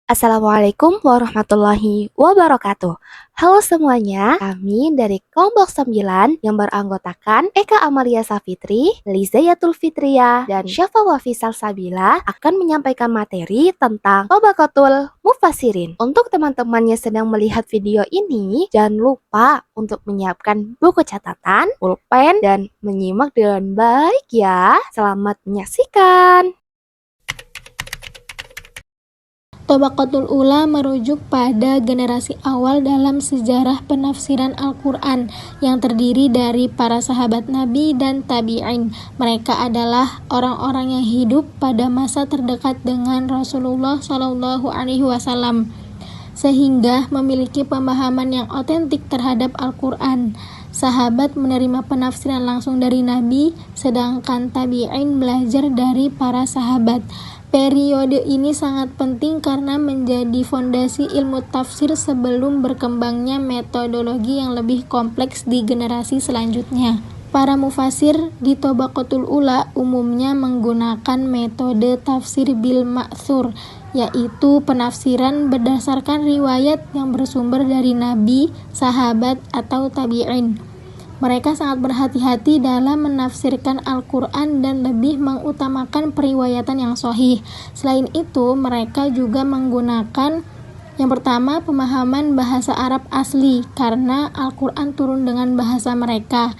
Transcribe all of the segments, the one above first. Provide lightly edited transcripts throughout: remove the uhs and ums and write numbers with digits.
Assalamualaikum warahmatullahi wabarakatuh. Halo semuanya, kami dari kelompok 9 yang beranggotakan Eka Amalia Safitri, Lizayatul Fitriya, dan Syafa Wafi Salsabila akan menyampaikan materi tentang Tobaqatul Mufassirin. Untuk teman-teman yang sedang melihat video ini, jangan lupa untuk menyiapkan buku catatan, pulpen, dan menyimak dengan baik ya. Selamat menyaksikan. Tobaqatul Ula merujuk pada generasi awal dalam sejarah penafsiran Al-Quran yang terdiri dari para sahabat Nabi dan tabi'in. Mereka adalah orang-orang yang hidup pada masa terdekat dengan Rasulullah SAW, sehingga memiliki pemahaman yang otentik terhadap Al-Quran. Sahabat menerima penafsiran langsung dari Nabi, sedangkan tabi'in belajar dari para sahabat. Periode ini sangat penting karena menjadi fondasi ilmu tafsir sebelum berkembangnya metodologi yang lebih kompleks di generasi selanjutnya. Para mufasir di Tobaqatul Ula umumnya menggunakan metode tafsir bil ma'thur, yaitu penafsiran berdasarkan riwayat yang bersumber dari Nabi, sahabat, atau tabi'in. Mereka sangat berhati-hati dalam menafsirkan Al-Quran dan lebih mengutamakan periwayatan yang sahih. Selain itu, mereka juga menggunakan yang pertama, pemahaman bahasa Arab asli, karena Al-Quran turun dengan bahasa mereka.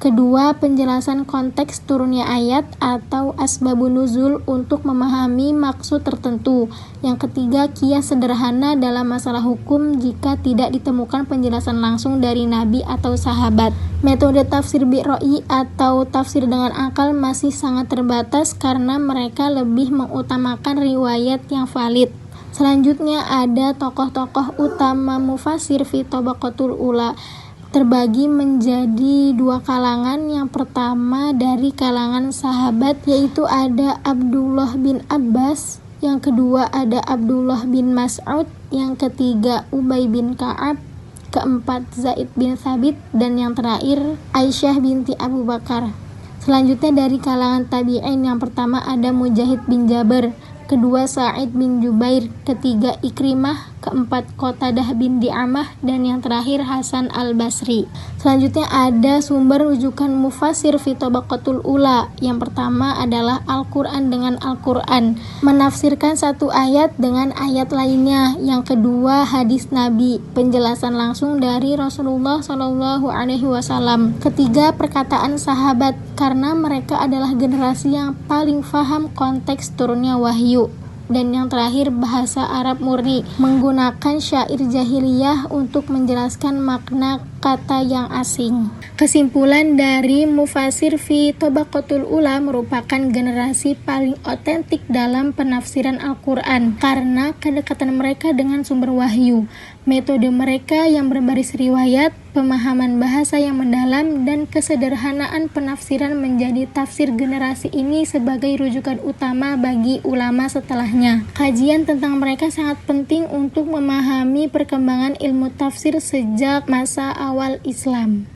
Kedua, penjelasan konteks turunnya ayat atau asbabun nuzul untuk memahami maksud tertentu. Yang ketiga, kias sederhana dalam masalah hukum jika tidak ditemukan penjelasan langsung dari Nabi atau sahabat. Metode tafsir bi'ro'i atau tafsir dengan akal masih sangat terbatas karena mereka lebih mengutamakan riwayat yang valid. Selanjutnya ada tokoh-tokoh utama mufasir fi Tobaqatul Ula, terbagi menjadi dua kalangan. Yang pertama dari kalangan sahabat, yaitu ada Abdullah bin Abbas, yang kedua ada Abdullah bin Mas'ud, yang ketiga Ubay bin Ka'ab, keempat Zaid bin Thabit, dan yang terakhir Aisyah binti Abu Bakar. Selanjutnya dari kalangan tabi'in, yang pertama ada Mujahid bin Jabir, kedua Sa'id bin Jubair, ketiga Ikrimah, keempat Qatadah bin Di'amah, dan yang terakhir Hasan al-Basri. Selanjutnya ada sumber rujukan mufasir fi Tobaqatul Ula. Yang pertama adalah Al-Quran dengan Al-Quran, menafsirkan satu ayat dengan ayat lainnya. Yang kedua hadis Nabi, penjelasan langsung dari Rasulullah SAW. Ketiga perkataan sahabat, karena mereka adalah generasi yang paling faham konteks turunnya wahyu. Dan yang terakhir bahasa Arab murni, menggunakan syair jahiliyah untuk menjelaskan makna kata yang asing. Kesimpulan dari mufasir fi Tobaqatul Ula merupakan generasi paling otentik dalam penafsiran Al-Quran karena kedekatan mereka dengan sumber wahyu, metode mereka yang berbaris riwayat, pemahaman bahasa yang mendalam, dan kesederhanaan penafsiran menjadi tafsir generasi ini sebagai rujukan utama bagi ulama setelahnya. Kajian tentang mereka sangat penting untuk memahami perkembangan ilmu tafsir sejak masa awal Islam.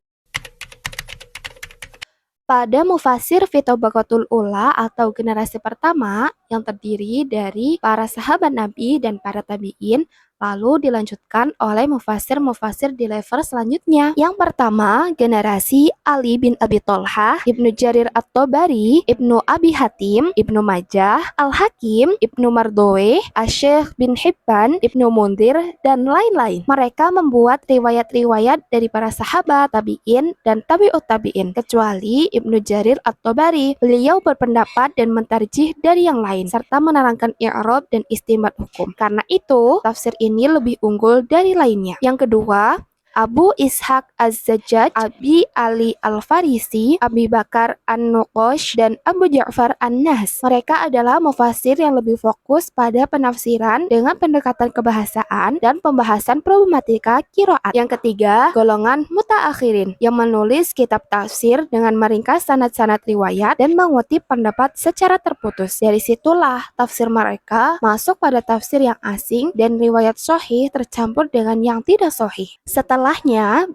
Pada mufasir fi Tobaqatul Ula atau generasi pertama yang terdiri dari para sahabat Nabi dan para tabi'in, lalu dilanjutkan oleh mufasir-mufasir di level selanjutnya. Yang pertama, generasi Ali bin Abi Thalhah, Ibnu Jarir At-Tabari, Ibnu Abi Hatim, Ibnu Majah, Al-Hakim, Ibnu Mardaweh, Asy-Syaikh bin Hibban, Ibnu Munzir, dan lain-lain. Mereka membuat riwayat-riwayat dari para sahabat, tabi'in, dan tabi'ut tabi'in, kecuali Ibnu Jarir At-Tabari. Beliau berpendapat dan mentarjih dari yang lain, serta menerangkan i'rab dan istinbat hukum. Karena itu, tafsir ini lebih unggul dari lainnya. Yang kedua, Abu Ishaq Az-Zajjaj, Abi Ali Al-Farisi, Abi Bakar An-Nuqash, dan Abu Ja'far An-Nahs. Mereka adalah mufasir yang lebih fokus pada penafsiran dengan pendekatan kebahasaan dan pembahasan problematika qiraat. Yang ketiga, golongan mutaakhirin yang menulis kitab tafsir dengan meringkas sanad-sanad riwayat dan mengutip pendapat secara terputus. Dari situlah tafsir mereka masuk pada tafsir yang asing dan riwayat sahih tercampur dengan yang tidak sahih. Setelahnya,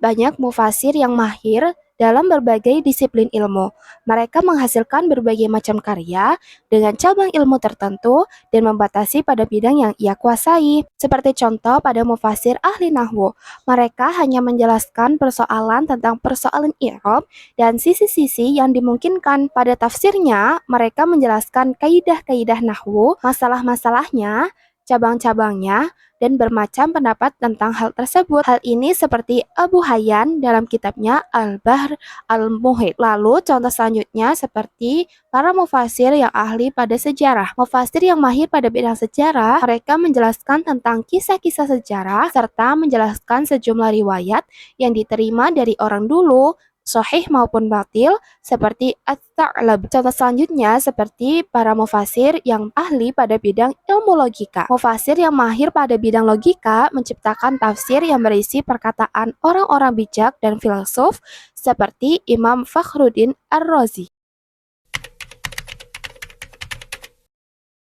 banyak mufasir yang mahir dalam berbagai disiplin ilmu. Mereka menghasilkan berbagai macam karya dengan cabang ilmu tertentu dan membatasi pada bidang yang ia kuasai. Seperti contoh pada mufasir ahli nahwu, mereka hanya menjelaskan persoalan tentang persoalan i'rab dan sisi-sisi yang dimungkinkan. Pada tafsirnya, mereka menjelaskan kaidah-kaidah nahwu, masalah-masalahnya, cabang-cabangnya, dan bermacam pendapat tentang hal tersebut. Hal ini seperti Abu Hayyan dalam kitabnya Al-Bahr Al-Muhit. Lalu contoh selanjutnya seperti para mufasir yang ahli pada sejarah. Mufasir yang mahir pada bidang sejarah, mereka menjelaskan tentang kisah-kisah sejarah serta menjelaskan sejumlah riwayat yang diterima dari orang dulu, sahih maupun batil, seperti At-Ta'lab. Contoh selanjutnya seperti para mufasir yang ahli pada bidang ilmu logika. Mufasir yang mahir pada bidang logika menciptakan tafsir yang berisi perkataan orang-orang bijak dan filsuf seperti Imam Fakhruddin Ar-Razi.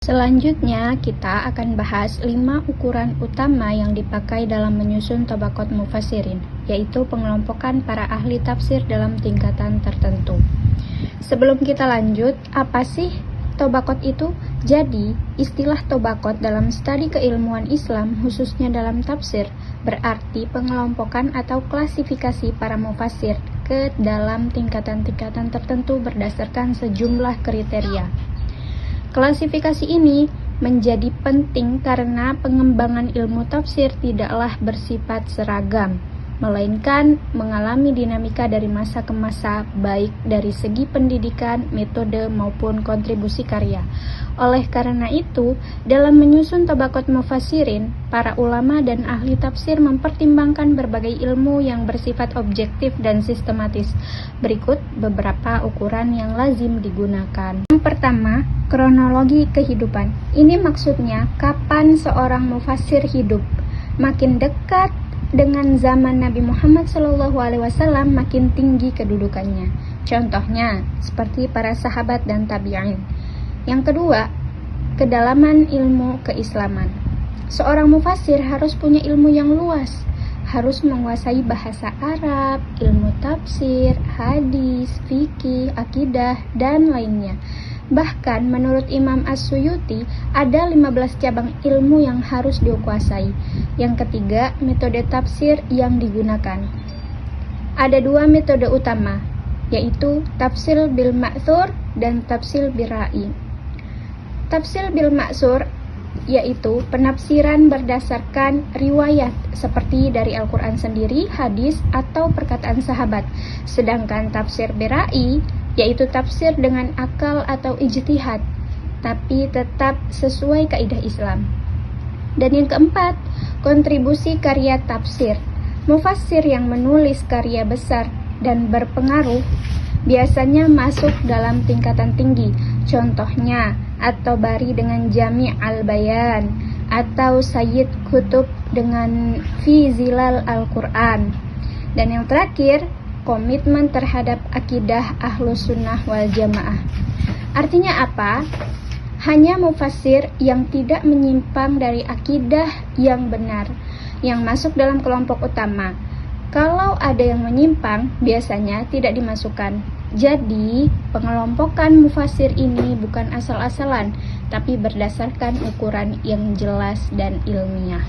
Selanjutnya, kita akan bahas 5 ukuran utama yang dipakai dalam menyusun tabaqat mufassirin, yaitu pengelompokan para ahli tafsir dalam tingkatan tertentu. Sebelum kita lanjut, apa sih tabaqat itu? Jadi, istilah tabaqat dalam studi keilmuan Islam, khususnya dalam tafsir, berarti pengelompokan atau klasifikasi para mufassir ke dalam tingkatan-tingkatan tertentu berdasarkan sejumlah kriteria. Klasifikasi ini menjadi penting karena pengembangan ilmu tafsir tidaklah bersifat seragam, melainkan mengalami dinamika dari masa ke masa, baik dari segi pendidikan, metode, maupun kontribusi karya. Oleh karena itu, dalam menyusun tabaqat mufassirin, para ulama dan ahli tafsir mempertimbangkan berbagai ilmu yang bersifat objektif dan sistematis. Berikut beberapa ukuran yang lazim digunakan. Yang pertama, kronologi kehidupan. Ini maksudnya kapan seorang mufassir hidup. Makin dekat dengan zaman Nabi Muhammad SAW, makin tinggi kedudukannya. Contohnya, seperti para sahabat dan tabi'in. Yang kedua, kedalaman ilmu keislaman. Seorang mufassir harus punya ilmu yang luas, harus menguasai bahasa Arab, ilmu tafsir, hadis, fikih, akidah, dan lainnya. Bahkan menurut Imam As-Suyuti ada 15 cabang ilmu yang harus dikuasai. Yang ketiga, metode tafsir yang digunakan. Ada 2 metode utama, yaitu tafsir bil ma'thur dan tafsir bil ra'i. Tafsir bil ma'thur yaitu penafsiran berdasarkan riwayat seperti dari Al-Quran sendiri, hadis, atau perkataan sahabat. Sedangkan tafsir bil ra'i yaitu tafsir dengan akal atau ijtihad, tapi tetap sesuai kaidah Islam. Dan yang keempat, kontribusi karya tafsir. Mufassir yang menulis karya besar dan berpengaruh biasanya masuk dalam tingkatan tinggi. Contohnya, At-Tabari dengan Jami' al-Bayan, atau Sayyid Qutb dengan Fi Zilal Al-Quran. Dan yang terakhir, komitmen terhadap akidah Ahlus Sunnah wal Jamaah. Artinya apa? Hanya mufassir yang tidak menyimpang dari akidah yang benar yang masuk dalam kelompok utama. Kalau ada yang menyimpang, biasanya tidak dimasukkan. Jadi, pengelompokan mufassir ini bukan asal-asalan, tapi berdasarkan ukuran yang jelas dan ilmiah.